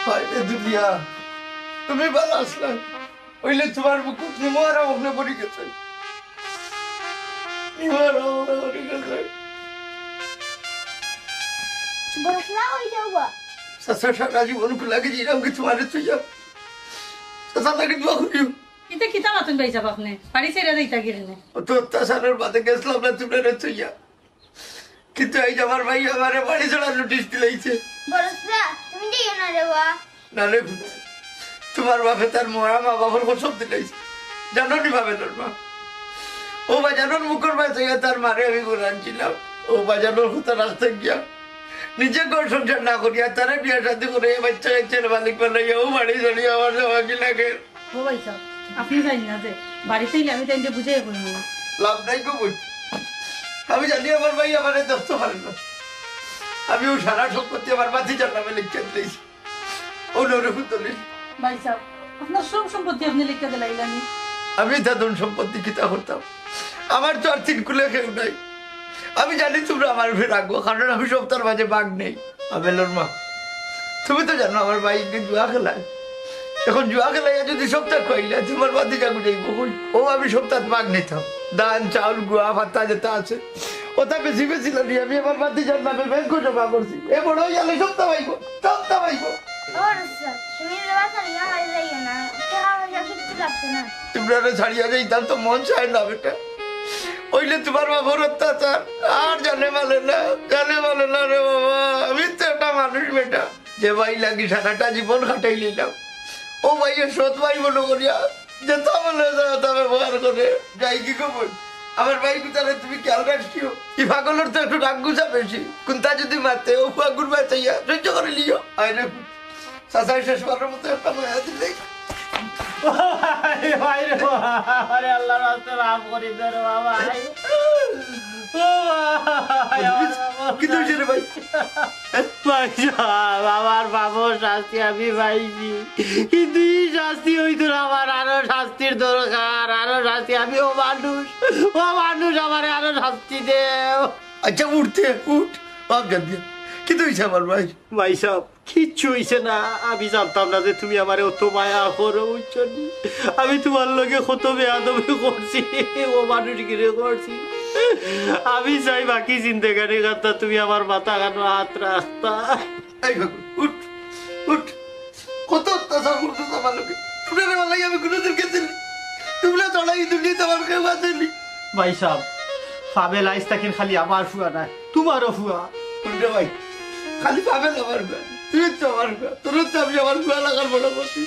হায়রে দুনিয়া, তুমি ভালো আসলে হইলে তোমার মুকুট নিমোরা ওখানে পড়ে গেছে, নিমোরা ওখানে পড়ে গেছে। সাসা সারা জীবন লাগে জিরাম কি তোমার তুইয়া সাসা লাগে দোয়া করিও। এটা কিতা মাতুন ভাই যাব আপনি বাড়ি ছেড়ে দিতা গিরেনে তো তাসারের বাদে গেছলাম না তুমি রে তুইয়া, কিন্তু এই যে আমার ভাই আমারে বাড়ি ছাড়া নোটিশ দিলাইছে। বড়সা তুমি দিও না রে ওয়া। না রে, তোমার বাপে তার মরা মা বাবার সব দিলাইছে, জানো নি ভাবে তোর মা। ও বাজানোর মুখর বাঁচে তার মারে আমি কোরআন ছিলাম, ও বাজানোর হতো রাস্তায় গিয়া নিজে ঘর সংসার না করিয়া তারা বিয়া শাদি করে বাচ্চা কাচ্চার মালিক বানাইয়া ও বাড়ি চড়িয়ে আমার সবাই লাগে। ও ভাই সাহেব আপনি জানি না যে বাড়িতে এলে আমি তাই বুঝাই বলবো লাভ নাই গো বই, আমি জানি আমার ভাই আমার দোস্ত পারেন না, আমি ও সারা সম্পত্তি আমার বাতি যার নামে লিখে দিয়েছি, ও নরে ফুতলি। ভাই সাহেব আপনার সব সম্পত্তি আপনি লিখতে দিলাইলেন, আমি তাদের সম্পত্তি কিতা করতাম, আমার তো আর তিন কুলে কেউ নাই। আমি জানি তোমরা আমার ফের রাখবো, কারণ আমি সপ্তাহের মাঝে বাঘ নেই। আমেলোর মা, তুমি তো জানো আমার ভাইকে জুয়া খেলায়, এখন জুয়া খেলাইয়া যদি সপ্তাহ খাইলে তোমার বাদি যাবো যাইব, ও আমি সপ্তাহ বাঘ নিতাম, ধান চাউল গুয়া ভাতা যেটা আছে ওটা বেশি বেশি লাগি আমি আমার বাদি যার নামে ব্যাংক জমা করছি, এ বড় গেলে সপ্তাহ পাইব, সপ্তাহ পাইব। বড়সা তুমি রেবা ছাড়িয়া মারি যাইও না, কেহা মজা কিছু লাগছে না। তোমরা ছাড়িয়া যাইতাম তো মন চায় না বেটা, ওইলে তোমার বাবার অত্যাচার আর জানে বলে না, জানে বলে না রে বাবা। আমি তো একটা মানুষ বেটা, যে ভাই লাগি সারাটা জীবন কাটাই নিলাম, ও ভাইয়ের সৎ ভাই মনে করিয়া যেত বলে তা ব্যবহার করে যাই কি খবর। আমার ভাই পিতারে তুমি খেয়াল রাখিও, এই পাগলের তো একটু রাগ গুছা বেশি, কোনটা যদি মারতে ও পাগুর বাঁচাইয়া সহ্য করে লিও। আরে চাচাই শেষ করার মতো একটা বয়া দিলে আল্লাহ রাস্তা মাফ করে দে রে বাবা। কিন্তু রে ভাই আমার বাবার শাস্তি আমি পাইছি, কিন্তু এই শাস্তি হইতো না, আমার আরো শাস্তির দরকার, আরো শাস্তি। আমি ও মানুষ আমার আরো শাস্তি দেও। আচ্ছা উঠতে উঠ বাপ জানি, কিন্তু হয়েছে আমার ভাই। ভাই সাহেব কিচ্ছু হইছে না, আমি জানতাম না যে তুমি আমার অত মায়া করো, বুঝছো? আমি তোমার লগে কত বেয়াদবি করছি, ও মানুষ গিরে করছি। আমি চাই বাকি জিন্দেগানি কথা তুমি আমার মাথা কানো হাত রাখতা। উঠ উঠ, কত অত্যাচার করতো তোমার লোকে, তোমরা বলাই আমি কোনোদিন গেছিলি, তোমরা চড়াই দুনিয়াতে আমার কেউ আসেনি। ভাই সাহেব পাবেল আইস থাকেন খালি আমার ফুয়া না, তোমারও ফুয়া। শুনতে ভাই, খালি পাবেন আমার ফুয়া, তুই তো আমার ফুয়া, তোর তো আমি আমার ফুয়া লাগার বড় করছি।